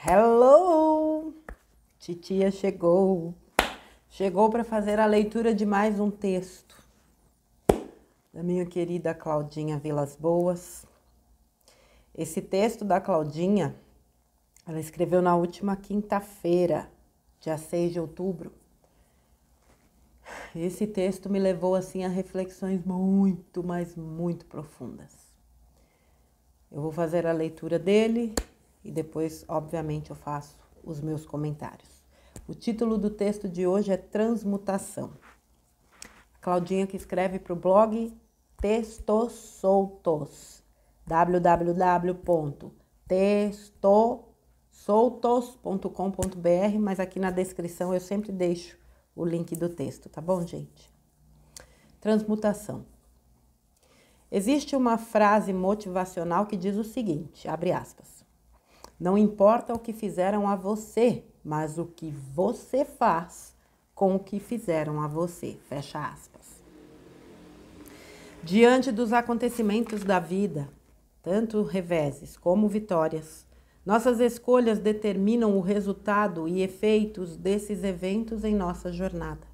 Hello! Titia chegou. Chegou para fazer a leitura de mais um texto da minha querida Claudinha Vilas Boas. Esse texto da Claudinha, ela escreveu na última quinta-feira, dia 6 de outubro. Esse texto me levou assim a reflexões muito, mas muito profundas. Eu vou fazer a leitura dele e depois, obviamente, eu faço os meus comentários. O título do texto de hoje é Transmutação. A Claudinha que escreve para o blog Textos Soltos, www.textosoltos.com.br, mas aqui na descrição eu sempre deixo o link do texto, tá bom, gente? Transmutação. Existe uma frase motivacional que diz o seguinte, abre aspas, não importa o que fizeram a você, mas o que você faz com o que fizeram a você, fecha aspas. Diante dos acontecimentos da vida, tanto reveses como vitórias, nossas escolhas determinam o resultado e efeitos desses eventos em nossa jornada.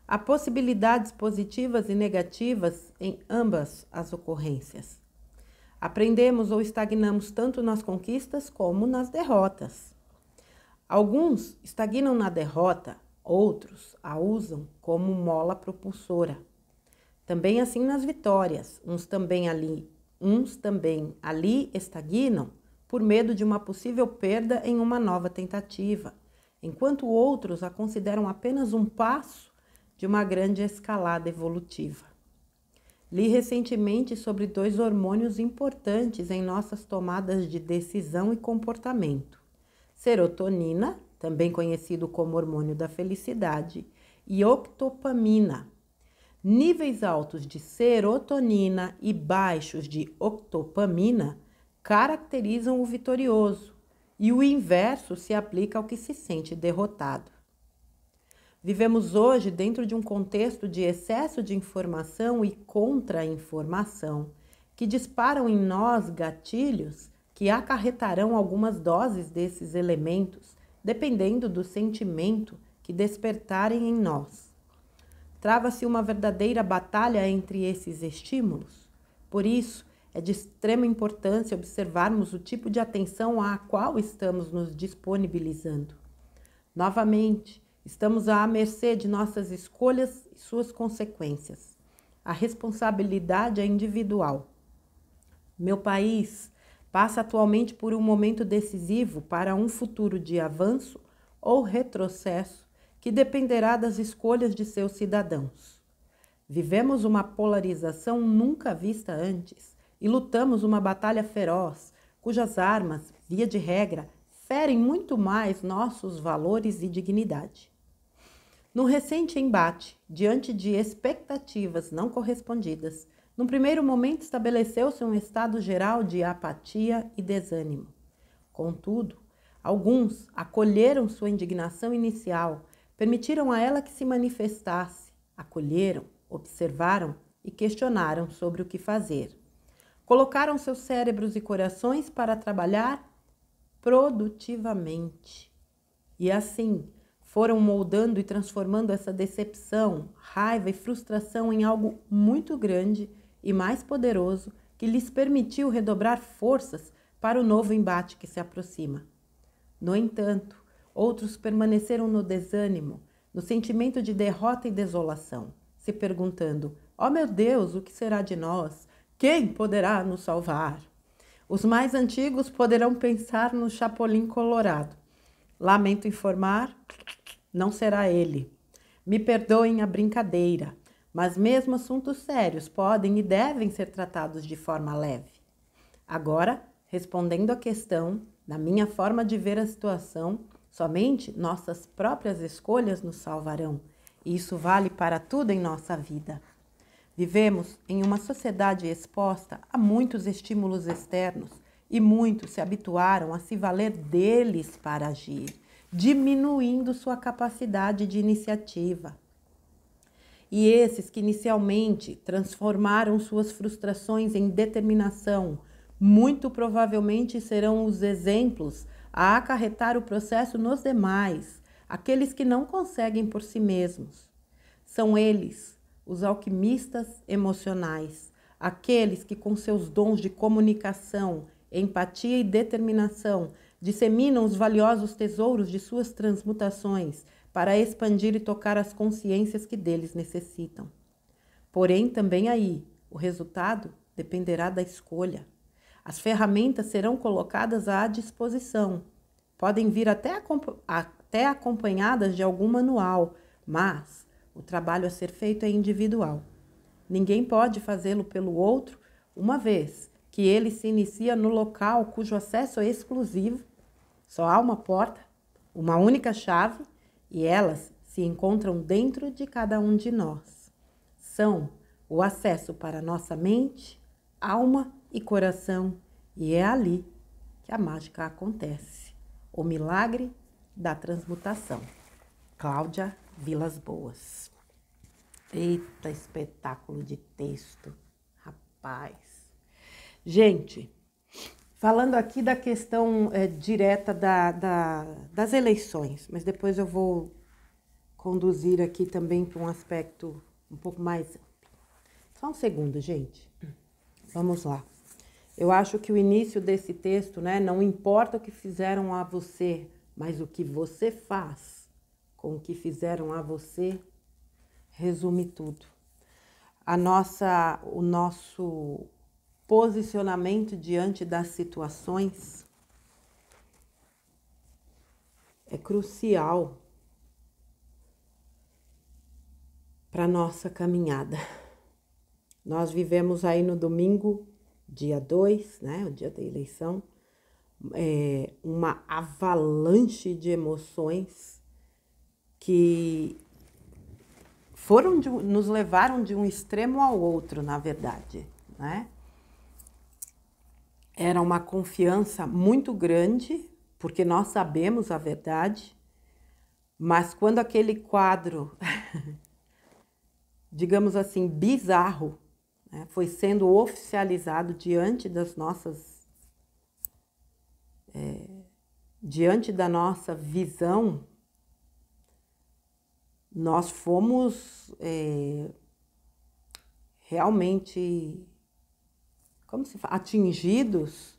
Há possibilidades positivas e negativas em ambas as ocorrências. Aprendemos ou estagnamos tanto nas conquistas como nas derrotas. Alguns estagnam na derrota, outros a usam como mola propulsora. Também assim nas vitórias, uns também ali estagnam por medo de uma possível perda em uma nova tentativa, enquanto outros a consideram apenas um passo de uma grande escalada evolutiva. Li recentemente sobre 2 hormônios importantes em nossas tomadas de decisão e comportamento. Serotonina, também conhecido como hormônio da felicidade, e octopamina. Níveis altos de serotonina e baixos de octopamina caracterizam o vitorioso, e o inverso se aplica ao que se sente derrotado. Vivemos hoje dentro de um contexto de excesso de informação e contra-informação, que disparam em nós gatilhos que acarretarão algumas doses desses elementos, dependendo do sentimento que despertarem em nós. Trava-se uma verdadeira batalha entre esses estímulos. Por isso, é de extrema importância observarmos o tipo de atenção a qual estamos nos disponibilizando. Novamente, estamos à mercê de nossas escolhas e suas consequências. A responsabilidade é individual. Meu país passa atualmente por um momento decisivo para um futuro de avanço ou retrocesso que dependerá das escolhas de seus cidadãos. Vivemos uma polarização nunca vista antes e lutamos uma batalha feroz, cujas armas, via de regra, ferem muito mais nossos valores e dignidade. No recente embate, diante de expectativas não correspondidas, num primeiro momento estabeleceu-se um estado geral de apatia e desânimo. Contudo, alguns acolheram sua indignação inicial, permitiram a ela que se manifestasse, acolheram, observaram e questionaram sobre o que fazer. Colocaram seus cérebros e corações para trabalhar produtivamente. E assim, foram moldando e transformando essa decepção, raiva e frustração em algo muito grande e mais poderoso que lhes permitiu redobrar forças para o novo embate que se aproxima. No entanto, outros permaneceram no desânimo, no sentimento de derrota e desolação, se perguntando: "Oh meu Deus, o que será de nós? Quem poderá nos salvar?" Os mais antigos poderão pensar no Chapolin Colorado. Lamento informar, não será ele. Me perdoem a brincadeira, mas mesmo assuntos sérios podem e devem ser tratados de forma leve. Agora, respondendo à questão, na minha forma de ver a situação, somente nossas próprias escolhas nos salvarão, e isso vale para tudo em nossa vida. Vivemos em uma sociedade exposta a muitos estímulos externos e muitos se habituaram a se valer deles para agir, diminuindo sua capacidade de iniciativa. E esses que inicialmente transformaram suas frustrações em determinação, muito provavelmente serão os exemplos a acarretar o processo nos demais, aqueles que não conseguem por si mesmos. São eles, os alquimistas emocionais, aqueles que com seus dons de comunicação, empatia e determinação disseminam os valiosos tesouros de suas transmutações para expandir e tocar as consciências que deles necessitam. Porém, também aí, o resultado dependerá da escolha. As ferramentas serão colocadas à disposição. Podem vir até acompanhadas de algum manual, mas o trabalho a ser feito é individual. Ninguém pode fazê-lo pelo outro, uma vez que ele se inicia no local cujo acesso é exclusivo. Só há uma porta, uma única chave, e elas se encontram dentro de cada um de nós. São o acesso para nossa mente, alma e coração, e é ali que a mágica acontece. O milagre da transmutação. Cláudia Vilas Boas. Eita, espetáculo de texto, rapaz. Gente, falando aqui da questão direta das eleições, mas depois eu vou conduzir aqui também para um aspecto um pouco mais amplo. Só um segundo, gente. Vamos lá. Eu acho que o início desse texto, né, não importa o que fizeram a você, mas o que você faz com o que fizeram a você, resume tudo. O nosso posicionamento diante das situações é crucial para a nossa caminhada. Nós vivemos aí no domingo, dia 2, né, o dia da eleição, uma avalanche de emoções que nos levaram de um extremo ao outro, na verdade, né? Era uma confiança muito grande, porque nós sabemos a verdade, mas quando aquele quadro, digamos assim, bizarro, né, foi sendo oficializado diante das nossas, diante da nossa visão, nós fomos realmente, como se fala, atingidos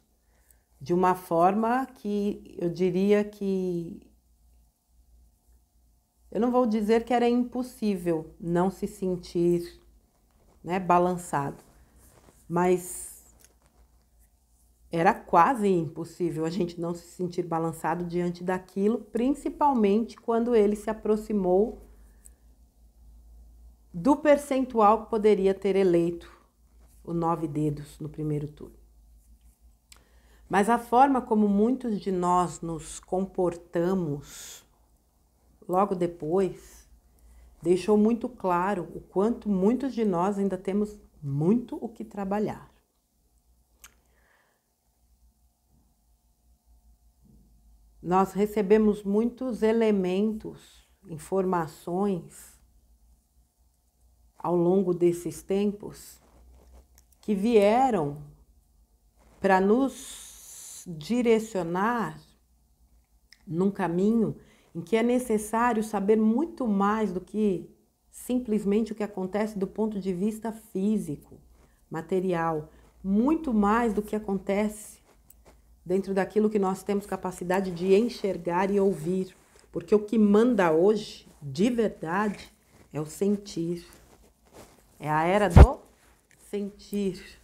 de uma forma que eu diria que, eu não vou dizer que era impossível não se sentir, né, balançado, mas era quase impossível a gente não se sentir balançado diante daquilo, principalmente quando ele se aproximou do percentual que poderia ter eleito o 9 dedos no primeiro turno. Mas a forma como muitos de nós nos comportamos logo depois deixou muito claro o quanto muitos de nós ainda temos muito o que trabalhar. Nós recebemos muitos elementos, informações ao longo desses tempos que vieram para nos direcionar num caminho em que é necessário saber muito mais do que simplesmente o que acontece do ponto de vista físico, material, muito mais do que acontece dentro daquilo que nós temos capacidade de enxergar e ouvir, porque o que manda hoje, de verdade, é o sentir. É a era do sentir.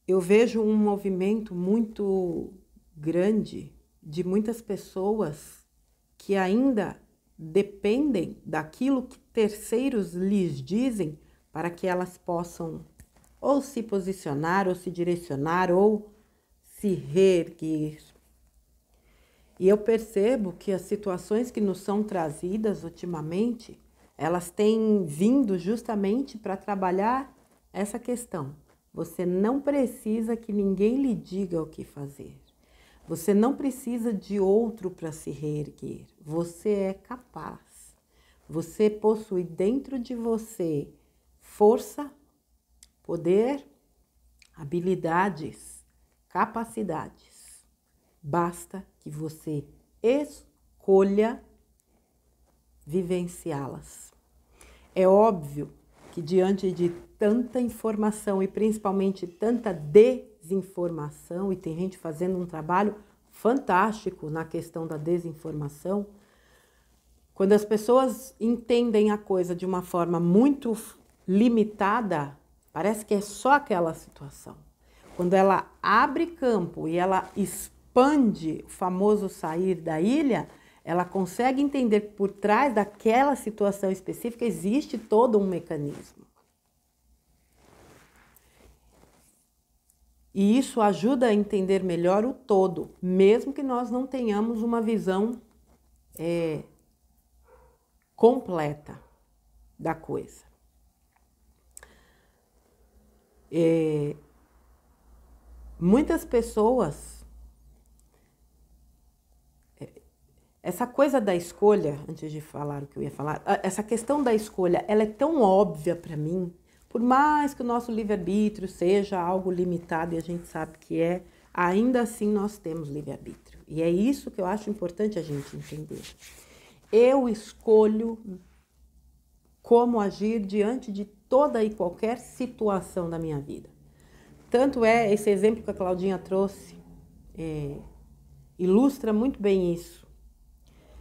Eu vejo um movimento muito grande de muitas pessoas que ainda dependem daquilo que terceiros lhes dizem para que elas possam ou se posicionar, ou se direcionar, ou se reerguer. E eu percebo que as situações que nos são trazidas ultimamente, elas têm vindo justamente para trabalhar essa questão. Você não precisa que ninguém lhe diga o que fazer. Você não precisa de outro para se reerguer. Você é capaz. Você possui dentro de você força, poder, habilidades, capacidades. Basta que você escolha vivenciá-las. É óbvio que diante de tanta informação e principalmente tanta desinformação, e tem gente fazendo um trabalho fantástico na questão da desinformação, quando as pessoas entendem a coisa de uma forma muito limitada, parece que é só aquela situação. Quando ela abre campo e ela expande o famoso sair da ilha, ela consegue entender que por trás daquela situação específica existe todo um mecanismo. E isso ajuda a entender melhor o todo, mesmo que nós não tenhamos uma visão completa da coisa. Muitas pessoas... Essa coisa da escolha, antes de falar o que eu ia falar, essa questão da escolha, ela é tão óbvia para mim, por mais que o nosso livre-arbítrio seja algo limitado, e a gente sabe que é, ainda assim nós temos livre-arbítrio. E é isso que eu acho importante a gente entender. Eu escolho como agir diante de toda e qualquer situação da minha vida. Tanto é, esse exemplo que a Claudinha trouxe, ilustra muito bem isso.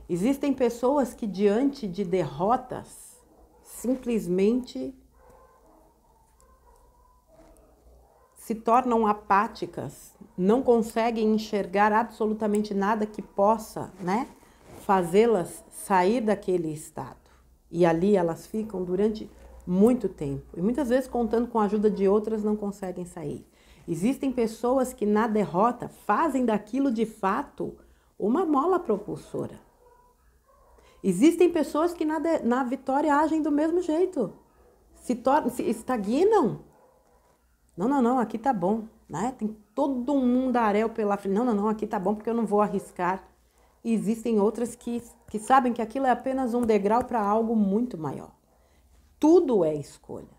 Existem pessoas que diante de derrotas simplesmente se tornam apáticas, não conseguem enxergar absolutamente nada que possa, né, fazê-las sair daquele estado. E ali elas ficam durante muito tempo. E muitas vezes, contando com a ajuda de outras, não conseguem sair. Existem pessoas que na derrota fazem daquilo de fato uma mola propulsora. Existem pessoas que na vitória agem do mesmo jeito, se estagnam. Não, aqui tá bom, né? Tem todo um mundaréu pela frente. Não, aqui tá bom porque eu não vou arriscar. E existem outras que sabem que aquilo é apenas um degrau para algo muito maior. Tudo é escolha.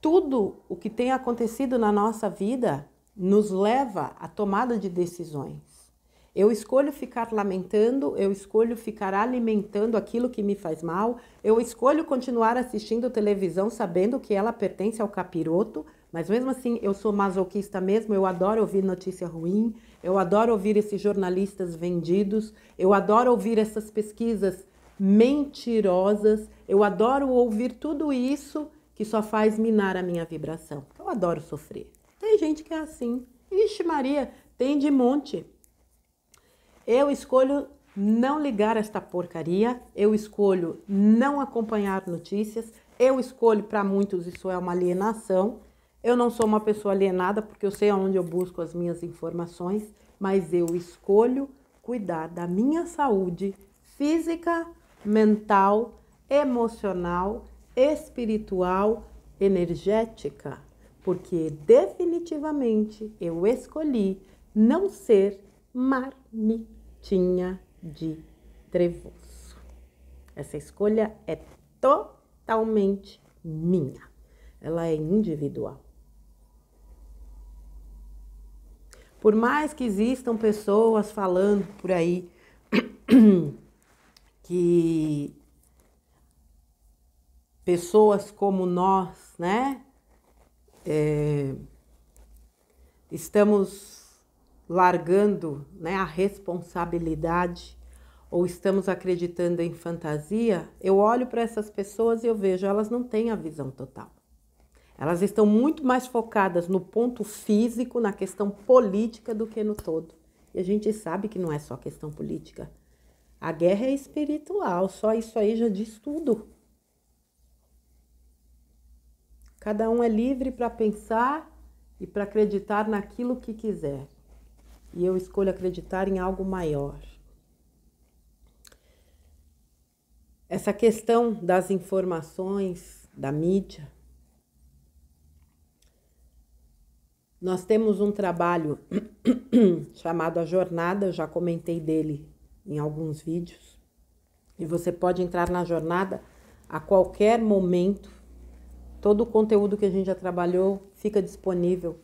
Tudo o que tem acontecido na nossa vida nos leva à tomada de decisões. Eu escolho ficar lamentando, eu escolho ficar alimentando aquilo que me faz mal, eu escolho continuar assistindo televisão sabendo que ela pertence ao capiroto, mas mesmo assim eu sou masoquista mesmo, eu adoro ouvir notícia ruim, eu adoro ouvir esses jornalistas vendidos, eu adoro ouvir essas pesquisas mentirosas, eu adoro ouvir tudo isso que só faz minar a minha vibração. Eu adoro sofrer. Tem gente que é assim. Ixi Maria, tem de monte. Eu escolho não ligar esta porcaria, eu escolho não acompanhar notícias, eu escolho, para muitos isso é uma alienação. Eu não sou uma pessoa alienada porque eu sei aonde eu busco as minhas informações, mas eu escolho cuidar da minha saúde física, mental, emocional, espiritual, energética, porque definitivamente eu escolhi não ser marmitinha de trevoço. Essa escolha é totalmente minha. Ela é individual. Por mais que existam pessoas falando por aí que pessoas como nós, né, estamos largando, né, a responsabilidade ou estamos acreditando em fantasia, eu olho para essas pessoas e eu vejo, elas não têm a visão total. Elas estão muito mais focadas no ponto físico, na questão política do que no todo. E a gente sabe que não é só questão política. A guerra é espiritual, só isso aí já diz tudo. Cada um é livre para pensar e para acreditar naquilo que quiser. E eu escolho acreditar em algo maior. Essa questão das informações, da mídia, nós temos um trabalho chamado A Jornada, eu já comentei dele em alguns vídeos, e você pode entrar na jornada a qualquer momento Todo o conteúdo que a gente já trabalhou fica disponível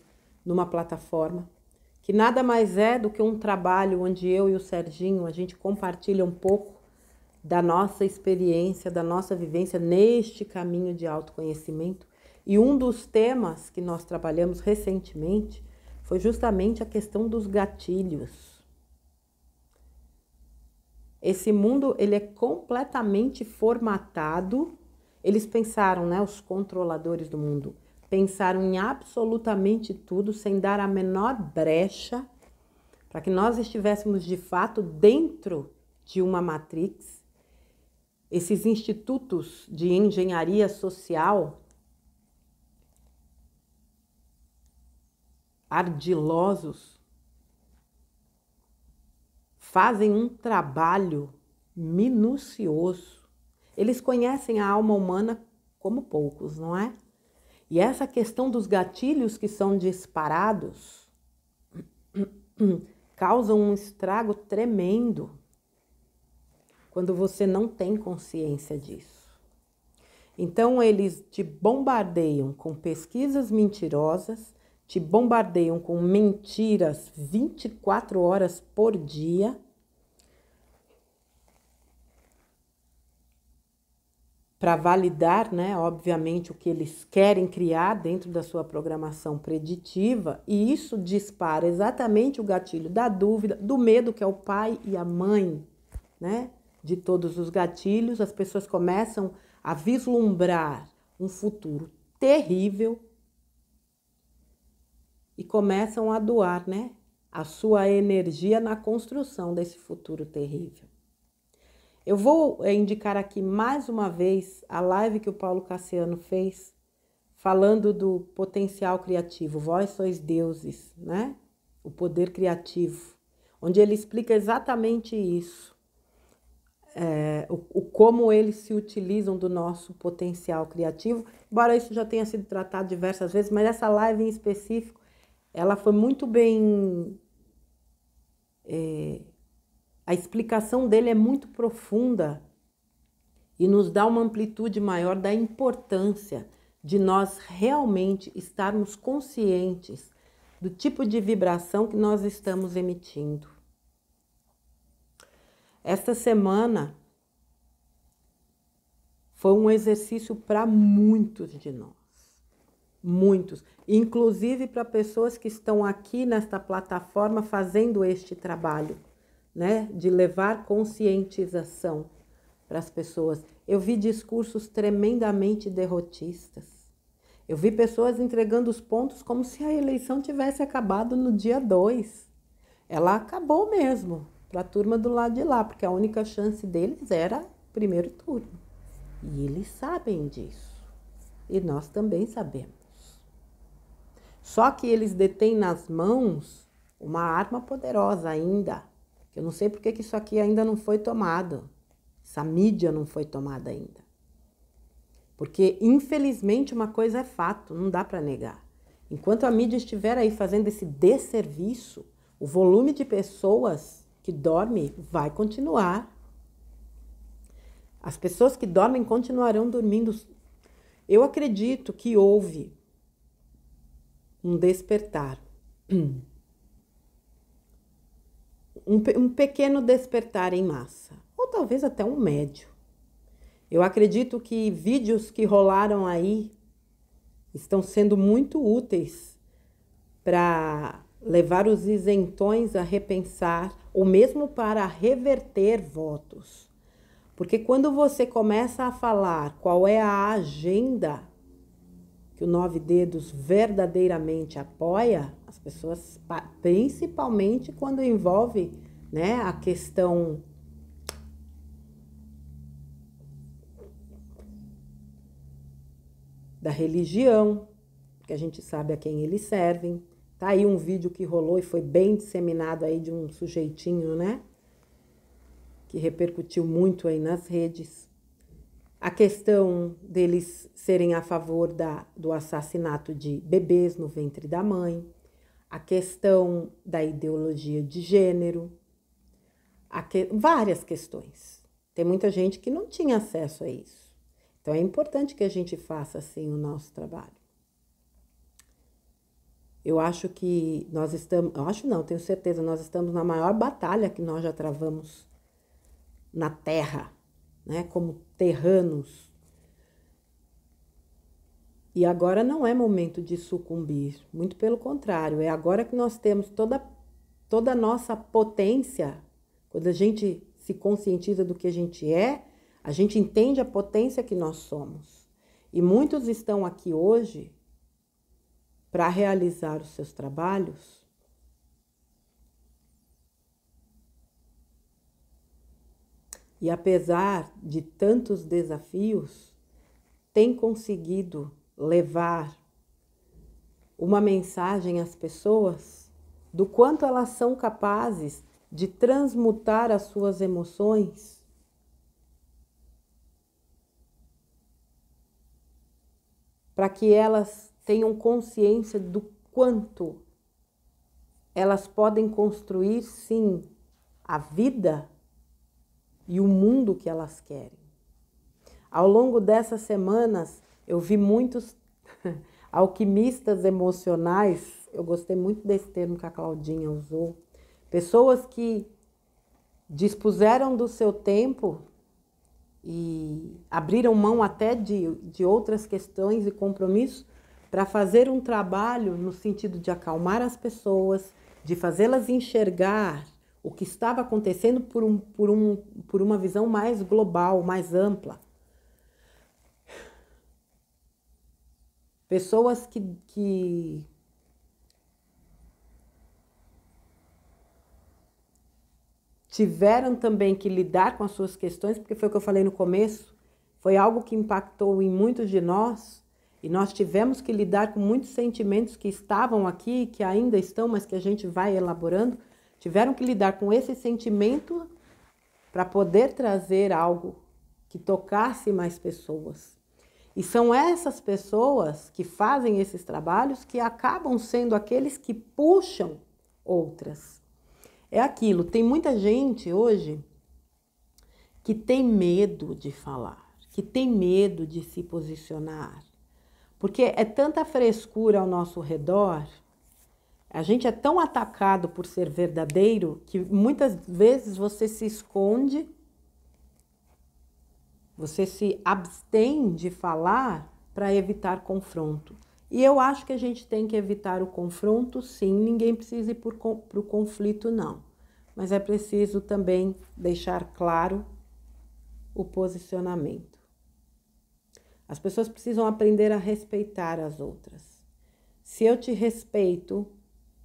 numa plataforma, que nada mais é do que um trabalho onde eu e o Serginho, a gente compartilha um pouco da nossa experiência, da nossa vivência neste caminho de autoconhecimento. E um dos temas que nós trabalhamos recentemente foi justamente a questão dos gatilhos. Esse mundo, ele é completamente formatado. Eles pensaram, né, os controladores do mundo, pensaram em absolutamente tudo sem dar a menor brecha para que nós estivéssemos de fato dentro de uma matrix. Esses institutos de engenharia social ardilosos fazem um trabalho minucioso. Eles conhecem a alma humana como poucos, não é? E essa questão dos gatilhos que são disparados causam um estrago tremendo quando você não tem consciência disso. Então, eles te bombardeiam com pesquisas mentirosas, te bombardeiam com mentiras 24 horas por dia, para validar, né, obviamente, o que eles querem criar dentro da sua programação preditiva, e isso dispara exatamente o gatilho da dúvida, do medo, que é o pai e a mãe, né, de todos os gatilhos. As pessoas começam a vislumbrar um futuro terrível e começam a doar, né, a sua energia na construção desse futuro terrível. Eu vou indicar aqui mais uma vez a live que o Paulo Cassiano fez, falando do potencial criativo, vós sois deuses, né? O poder criativo, onde ele explica exatamente isso, como eles se utilizam do nosso potencial criativo, embora isso já tenha sido tratado diversas vezes, mas essa live em específico, ela foi muito bem... A explicação dele é muito profunda e nos dá uma amplitude maior da importância de nós realmente estarmos conscientes do tipo de vibração que nós estamos emitindo. Esta semana foi um exercício para muitos de nós, muitos, inclusive para pessoas que estão aqui nesta plataforma fazendo este trabalho, né, de levar conscientização para as pessoas. Eu vi discursos tremendamente derrotistas. Eu vi pessoas entregando os pontos como se a eleição tivesse acabado no dia 2. Ela acabou mesmo para a turma do lado de lá, porque a única chance deles era o primeiro turno. E eles sabem disso. E nós também sabemos. Só que eles detêm nas mãos uma arma poderosa ainda. Eu não sei porque que isso aqui ainda não foi tomado. Essa mídia não foi tomada ainda. Porque, infelizmente, uma coisa é fato, não dá para negar. Enquanto a mídia estiver aí fazendo esse desserviço, o volume de pessoas que dormem vai continuar. As pessoas que dormem continuarão dormindo. Eu acredito que houve um despertar. Um pequeno despertar em massa, ou talvez até um médio. Eu acredito que vídeos que rolaram aí estão sendo muito úteis para levar os isentões a repensar, ou mesmo para reverter votos. Porque quando você começa a falar qual é a agenda que o 9 Dedos verdadeiramente apoia, as pessoas, principalmente quando envolve, né, a questão da religião, que a gente sabe a quem eles servem. Tá aí um vídeo que rolou e foi bem disseminado aí de um sujeitinho, né, que repercutiu muito aí nas redes. A questão deles serem a favor do assassinato de bebês no ventre da mãe, a questão da ideologia de gênero, várias questões. Tem muita gente que não tinha acesso a isso. Então é importante que a gente faça assim o nosso trabalho. Eu acho que nós estamos, eu acho não, tenho certeza, nós estamos na maior batalha que nós já travamos na Terra, né, como terranos. E agora não é momento de sucumbir, muito pelo contrário, é agora que nós temos toda a nossa potência. Quando a gente se conscientiza do que a gente entende a potência que nós somos. E muitos estão aqui hoje para realizar os seus trabalhos e, apesar de tantos desafios, tem conseguido levar uma mensagem às pessoas do quanto elas são capazes de transmutar as suas emoções para que elas tenham consciência do quanto elas podem construir, sim, a vida e o mundo que elas querem. Ao longo dessas semanas, eu vi muitos alquimistas emocionais, eu gostei muito desse termo que a Claudinha usou, pessoas que dispuseram do seu tempo e abriram mão até de outras questões e compromissos para fazer um trabalho no sentido de acalmar as pessoas, de fazê-las enxergar o que estava acontecendo por uma visão mais global, mais ampla. Pessoas que tiveram também que lidar com as suas questões, porque foi o que eu falei no começo, foi algo que impactou em muitos de nós, e nós tivemos que lidar com muitos sentimentos que estavam aqui, que ainda estão, mas que a gente vai elaborando, tiveram que lidar com esse sentimento para poder trazer algo que tocasse mais pessoas. E são essas pessoas que fazem esses trabalhos que acabam sendo aqueles que puxam outras. É aquilo, tem muita gente hoje que tem medo de falar, que tem medo de se posicionar, porque é tanta frescura ao nosso redor, a gente é tão atacado por ser verdadeiro que muitas vezes você se esconde, você se abstém de falar para evitar confronto. E eu acho que a gente tem que evitar o confronto, sim, ninguém precisa ir para o conflito, não. Mas é preciso também deixar claro o posicionamento. As pessoas precisam aprender a respeitar as outras. Se eu te respeito,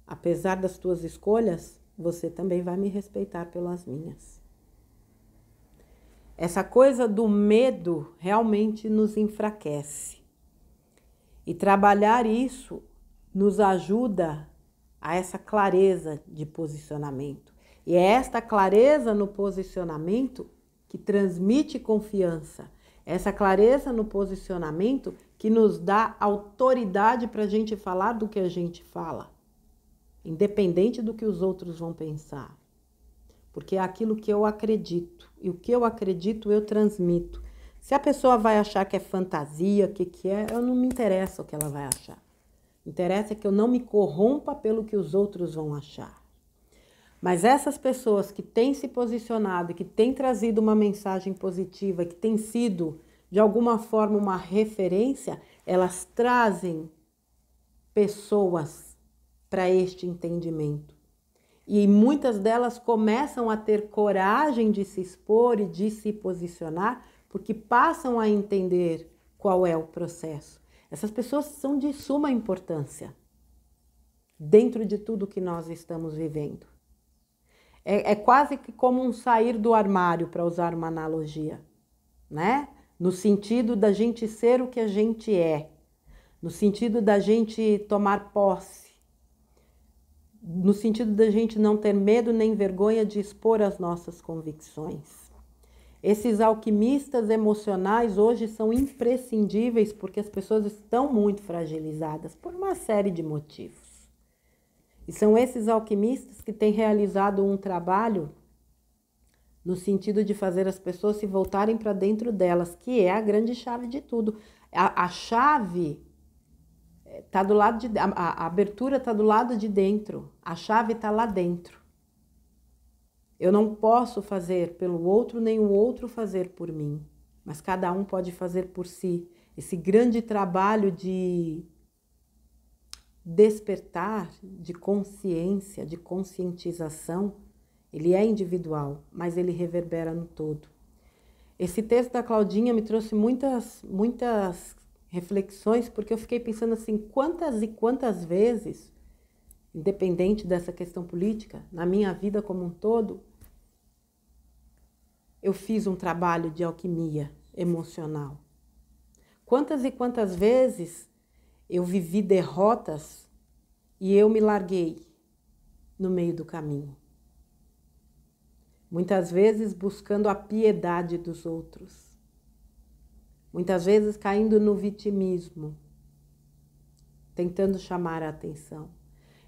apesar das tuas escolhas, você também vai me respeitar pelas minhas. Essa coisa do medo realmente nos enfraquece. E trabalhar isso nos ajuda a essa clareza de posicionamento. E é esta clareza no posicionamento que transmite confiança. Essa clareza no posicionamento que nos dá autoridade para a gente falar do que a gente fala, independente do que os outros vão pensar. Porque é aquilo que eu acredito. E o que eu acredito, eu transmito. Se a pessoa vai achar que é fantasia, o que é, eu não me interessa o que ela vai achar. Interessa que eu não me corrompa pelo que os outros vão achar. Mas essas pessoas que têm se posicionado e que têm trazido uma mensagem positiva, que têm sido, de alguma forma, uma referência, elas trazem pessoas para este entendimento. E muitas delas começam a ter coragem de se expor e de se posicionar, porque passam a entender qual é o processo. Essas pessoas são de suma importância dentro de tudo que nós estamos vivendo. É quase que como um sair do armário, para usar uma analogia, né? No sentido da gente ser o que a gente é, no sentido da gente tomar posse, no sentido da gente não ter medo nem vergonha de expor as nossas convicções. Esses alquimistas emocionais hoje são imprescindíveis porque as pessoas estão muito fragilizadas por uma série de motivos. E são esses alquimistas que têm realizado um trabalho no sentido de fazer as pessoas se voltarem para dentro delas, que é a grande chave de tudo. A chave está do lado de a abertura está do lado de dentro, a chave está lá dentro. Eu não posso fazer pelo outro, nem o outro fazer por mim, mas cada um pode fazer por si. Esse grande trabalho de despertar, de consciência, de conscientização, ele é individual, mas ele reverbera no todo. Esse texto da Claudinha me trouxe muitas reflexões, porque eu fiquei pensando assim, quantas e quantas vezes, independente dessa questão política, na minha vida como um todo, eu fiz um trabalho de alquimia emocional. Quantas e quantas vezes eu vivi derrotas e eu me larguei no meio do caminho. Muitas vezes buscando a piedade dos outros. Muitas vezes caindo no vitimismo, tentando chamar a atenção.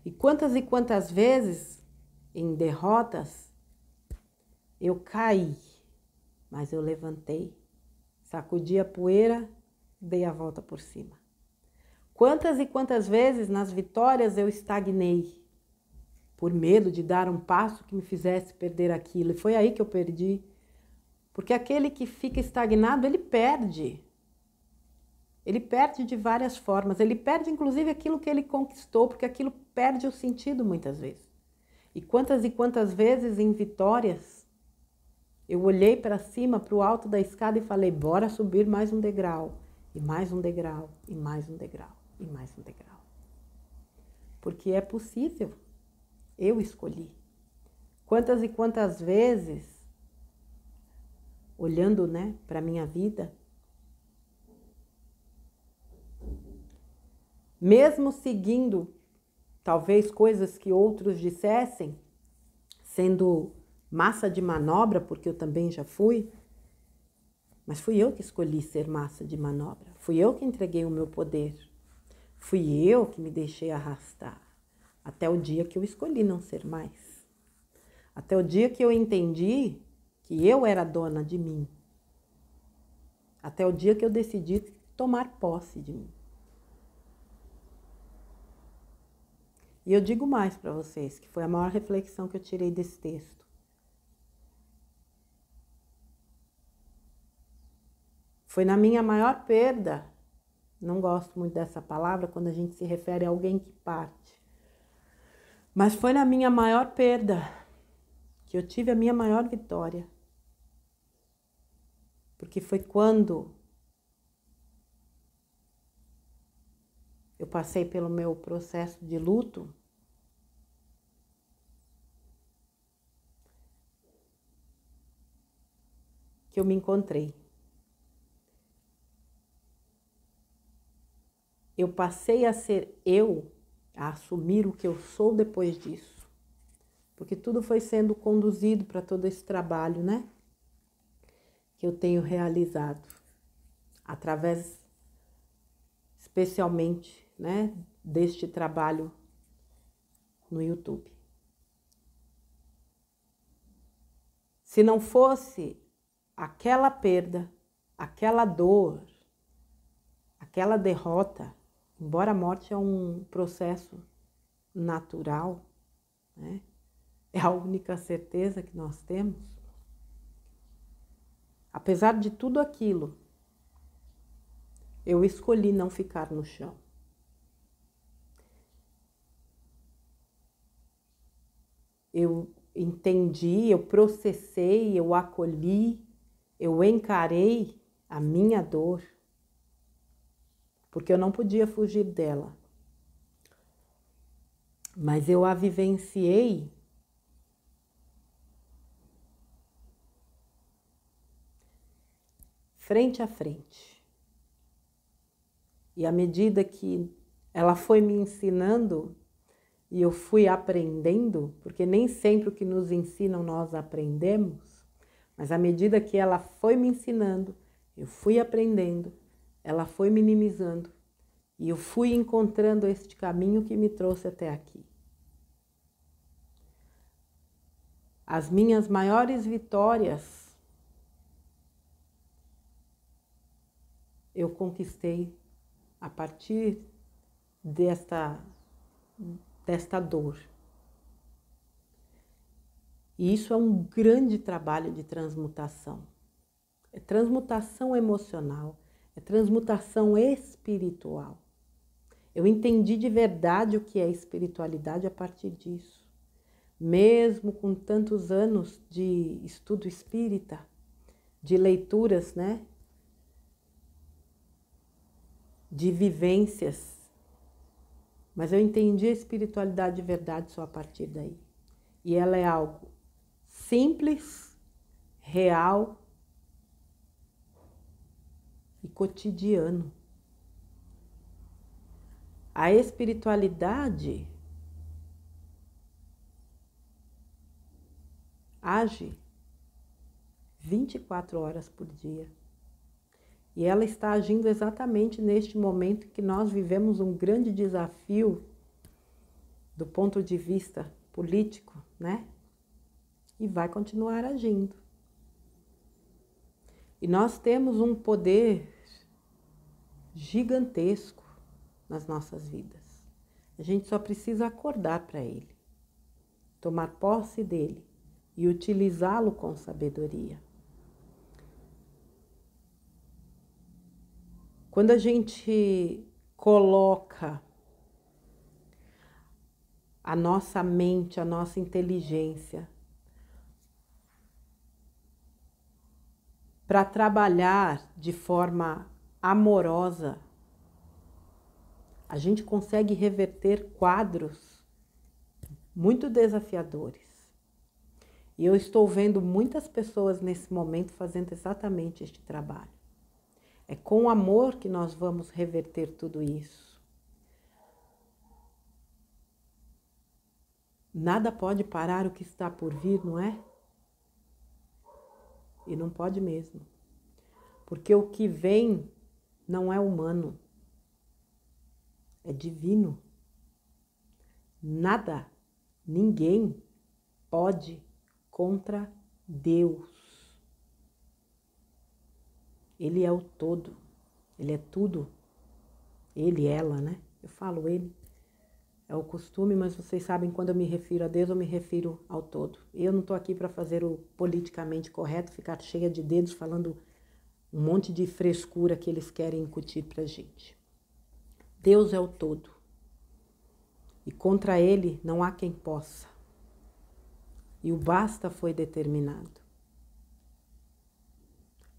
E quantas vezes, em derrotas, eu caí, mas eu levantei, sacudi a poeira, dei a volta por cima. Quantas e quantas vezes nas vitórias eu estagnei, por medo de dar um passo que me fizesse perder aquilo. E foi aí que eu perdi. Porque aquele que fica estagnado, ele perde. Ele perde de várias formas. Ele perde, inclusive, aquilo que ele conquistou, porque aquilo perde o sentido muitas vezes. E quantas vezes em vitórias, eu olhei para cima, para o alto da escada e falei, bora subir mais um degrau, e mais um degrau, e mais um degrau, e mais um degrau. Porque é possível. Eu escolhi. Quantas e quantas vezes, olhando, para a minha vida, mesmo seguindo talvez coisas que outros dissessem, sendo massa de manobra, porque eu também já fui, mas fui eu que escolhi ser massa de manobra. Fui eu que entreguei o meu poder. Fui eu que me deixei arrastar. Até o dia que eu escolhi não ser mais. Até o dia que eu entendi que eu era dona de mim. Até o dia que eu decidi tomar posse de mim. E eu digo mais para vocês, que foi a maior reflexão que eu tirei desse texto. Foi na minha maior perda, não gosto muito dessa palavra quando a gente se refere a alguém que parte. Mas foi na minha maior perda que eu tive a minha maior vitória. Porque foi quando eu passei pelo meu processo de luto que eu me encontrei. Eu passei a ser eu, a assumir o que eu sou depois disso. Porque tudo foi sendo conduzido para todo esse trabalho, que eu tenho realizado. Através, especialmente, deste trabalho no YouTube. Se não fosse aquela perda, aquela dor, aquela derrota, embora a morte é um processo natural, é a única certeza que nós temos. Apesar de tudo aquilo, eu escolhi não ficar no chão. Eu entendi, eu processei, eu acolhi, eu encarei a minha dor, porque eu não podia fugir dela. Mas eu a vivenciei frente a frente. E à medida que ela foi me ensinando e eu fui aprendendo, porque nem sempre o que nos ensinam nós aprendemos, mas à medida que ela foi me ensinando, eu fui aprendendo, ela foi minimizando e eu fui encontrando este caminho que me trouxe até aqui. As minhas maiores vitórias eu conquistei a partir desta dor. E isso é um grande trabalho de transmutação. É transmutação emocional, é transmutação espiritual. Eu entendi de verdade o que é espiritualidade a partir disso. Mesmo com tantos anos de estudo espírita, de leituras, né? De vivências. Mas eu entendi a espiritualidade de verdade só a partir daí. E ela é algo simples, real e cotidiano. A espiritualidade age 24 horas por dia. E ela está agindo exatamente neste momento que nós vivemos um grande desafio do ponto de vista político, né? E vai continuar agindo. E nós temos um poder gigantesco nas nossas vidas. A gente só precisa acordar para ele, tomar posse dele e utilizá-lo com sabedoria. Quando a gente coloca a nossa mente, a nossa inteligência para trabalhar de forma amorosa, a gente consegue reverter quadros muito desafiadores. E eu estou vendo muitas pessoas nesse momento fazendo exatamente este trabalho. É com amor que nós vamos reverter tudo isso. Nada pode parar o que está por vir, não é? E não pode mesmo. Porque o que vem não é humano, é divino. Nada, ninguém pode contra Deus. Ele é o todo, ele é tudo. Ele, ela, né? Eu falo ele, é o costume, mas vocês sabem, quando eu me refiro a Deus, eu me refiro ao todo. Eu não estou aqui para fazer o politicamente correto, ficar cheia de dedos falando um monte de frescura que eles querem incutir para a gente. Deus é o todo. E contra ele não há quem possa. E o basta foi determinado.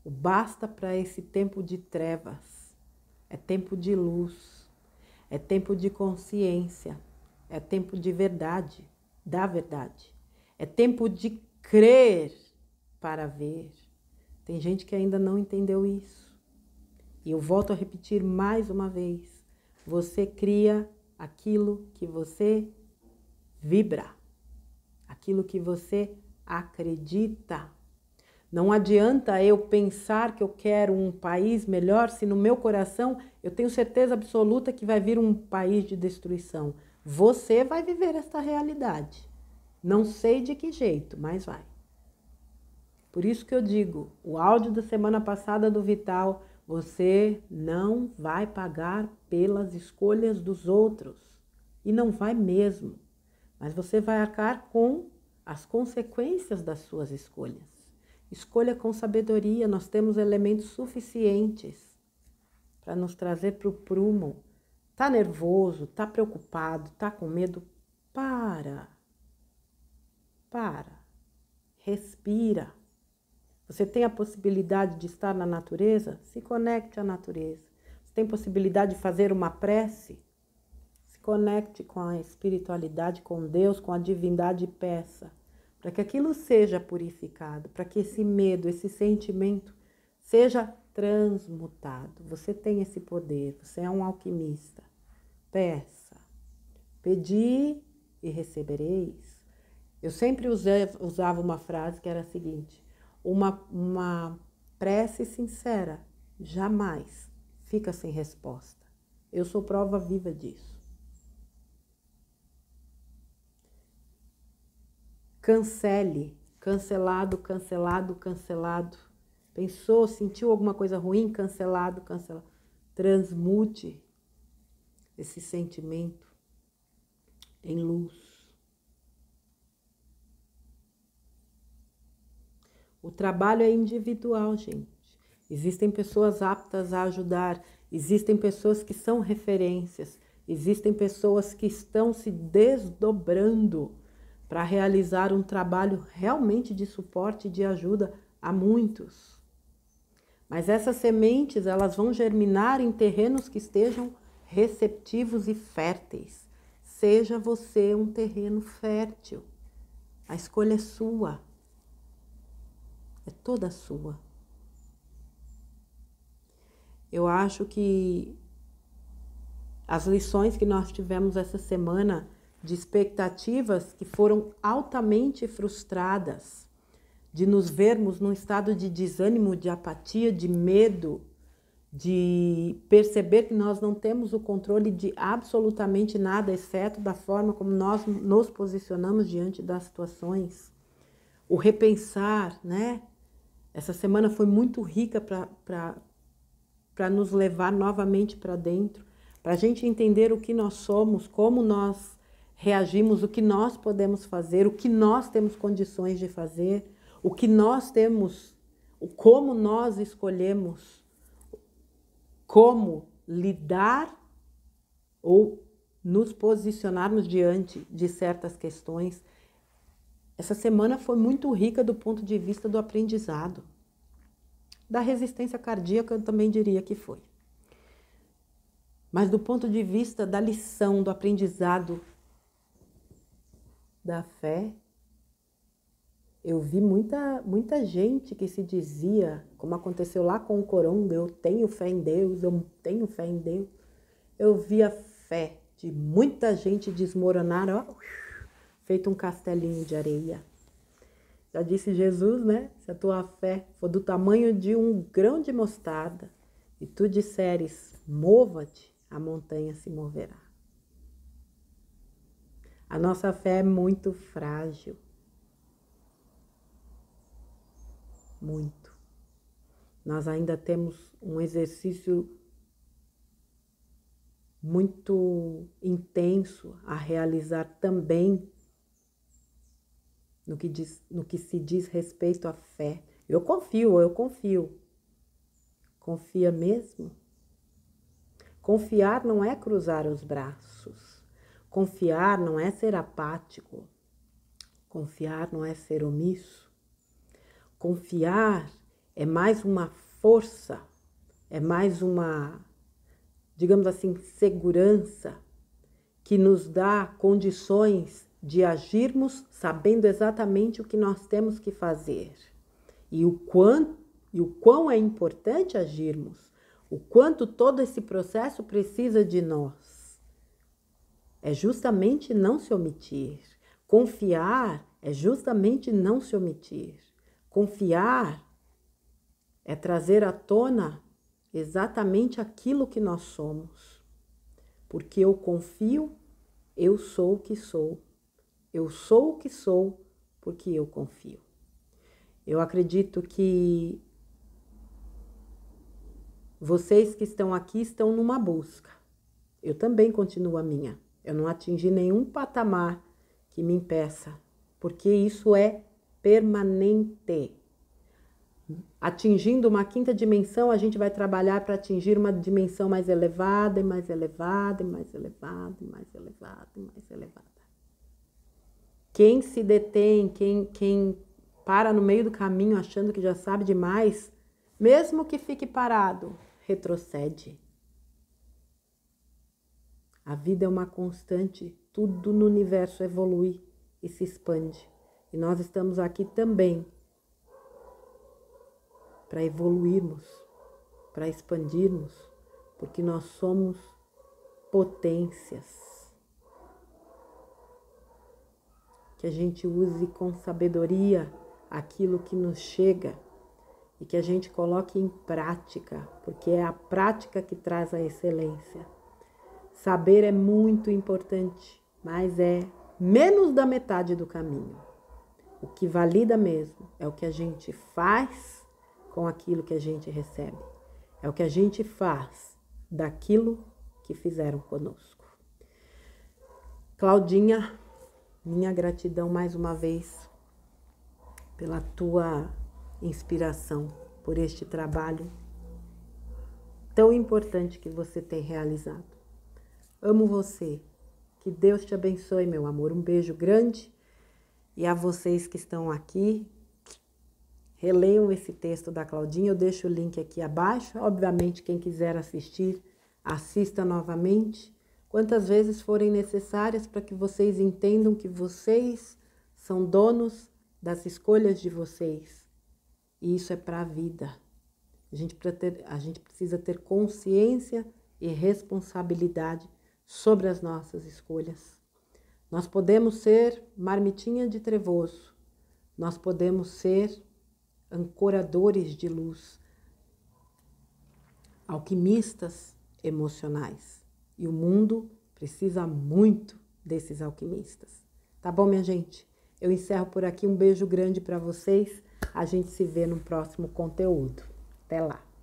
O basta para esse tempo de trevas. É tempo de luz. É tempo de consciência. É tempo de verdade, da verdade. É tempo de crer para ver. Tem gente que ainda não entendeu isso. E eu volto a repetir mais uma vez. Você cria aquilo que você vibra. Aquilo que você acredita. Não adianta eu pensar que eu quero um país melhor se no meu coração eu tenho certeza absoluta que vai vir um país de destruição. Você vai viver esta realidade. Não sei de que jeito, mas vai. Por isso que eu digo, o áudio da semana passada do Vital, você não vai pagar pelas escolhas dos outros. E não vai mesmo. Mas você vai arcar com as consequências das suas escolhas. Escolha com sabedoria, nós temos elementos suficientes para nos trazer para o prumo. Tá nervoso, tá preocupado, tá com medo? Para. Respira. Você tem a possibilidade de estar na natureza? Se conecte à natureza. Você tem possibilidade de fazer uma prece? Se conecte com a espiritualidade, com Deus, com a divindade e peça. Para que aquilo seja purificado, para que esse medo, esse sentimento seja transmutado. Você tem esse poder, você é um alquimista. Peça. Pedi e recebereis. Eu sempre usava uma frase que era a seguinte: uma prece sincera jamais fica sem resposta. Eu sou prova viva disso. Cancele Cancelado, cancelado, cancelado. Pensou, sentiu alguma coisa ruim? Cancelado, cancelado. Transmute esse sentimento em luz. O trabalho é individual, gente. Existem pessoas aptas a ajudar, existem pessoas que são referências, existem pessoas que estão se desdobrando para realizar um trabalho realmente de suporte e de ajuda a muitos. Mas essas sementes, elas vão germinar em terrenos que estejam receptivos e férteis. Seja você um terreno fértil. A escolha é sua. É toda sua. Eu acho que as lições que nós tivemos essa semana de expectativas que foram altamente frustradas, de nos vermos num estado de desânimo, de apatia, de medo, de perceber que nós não temos o controle de absolutamente nada, exceto da forma como nós nos posicionamos diante das situações. O repensar, né? Essa semana foi muito rica para nos levar novamente para dentro, para a gente entender o que nós somos, como nós reagimos, o que nós podemos fazer, o que nós temos condições de fazer, o que nós temos, como nós escolhemos, como lidar ou nos posicionarmos diante de certas questões. Essa semana foi muito rica do ponto de vista do aprendizado. Da resistência cardíaca eu também diria que foi. Mas do ponto de vista da lição, do aprendizado, da fé, eu vi muita gente que se dizia, como aconteceu lá com o Coronga, eu tenho fé em Deus, eu tenho fé em Deus. Eu vi a fé de muita gente desmoronar, ó, feito um castelinho de areia. Já disse Jesus, né? Se a tua fé for do tamanho de um grão de mostarda e tu disseres, mova-te, a montanha se moverá. A nossa fé é muito frágil. Muito. Nós ainda temos um exercício muito intenso a realizar também no que se diz respeito à fé. Eu confio. Confia mesmo? Confiar não é cruzar os braços. Confiar não é ser apático. Confiar não é ser omisso. Confiar é mais uma força, é mais uma, digamos assim, segurança que nos dá condições de agirmos sabendo exatamente o que nós temos que fazer e o quão é importante agirmos, o quanto todo esse processo precisa de nós. É justamente não se omitir. Confiar é justamente não se omitir. Confiar é trazer à tona exatamente aquilo que nós somos. Porque eu confio, eu sou o que sou. Eu sou o que sou porque eu confio. Eu acredito que vocês que estão aqui estão numa busca. Eu também continuo a minha. Eu não atingi nenhum patamar que me impeça, porque isso é permanente. Atingindo uma quinta dimensão, a gente vai trabalhar para atingir uma dimensão mais elevada, e mais elevada, e mais elevada, e mais elevada, e mais elevada. Quem se detém, quem para no meio do caminho achando que já sabe demais, mesmo que fique parado, retrocede. A vida é uma constante, tudo no universo evolui e se expande. E nós estamos aqui também para evoluirmos, para expandirmos, porque nós somos potências. Que a gente use com sabedoria aquilo que nos chega e que a gente coloque em prática, porque é a prática que traz a excelência. Saber é muito importante, mas é menos da metade do caminho. O que valida mesmo é o que a gente faz com aquilo que a gente recebe. É o que a gente faz daquilo que fizeram conosco. Claudinha, minha gratidão mais uma vez pela tua inspiração, por este trabalho tão importante que você tem realizado. Amo você. Que Deus te abençoe, meu amor. Um beijo grande. E a vocês que estão aqui, releiam esse texto da Claudinha. Eu deixo o link aqui abaixo. Obviamente, quem quiser assistir, assista novamente. Quantas vezes forem necessárias para que vocês entendam que vocês são donos das escolhas de vocês. E isso é para a vida. A gente precisa ter consciência e responsabilidade sobre as nossas escolhas. Nós podemos ser marmitinha de trevoso, nós podemos ser ancoradores de luz, alquimistas emocionais. E o mundo precisa muito desses alquimistas. Tá bom, minha gente? Eu encerro por aqui. Um beijo grande para vocês. A gente se vê no próximo conteúdo. Até lá!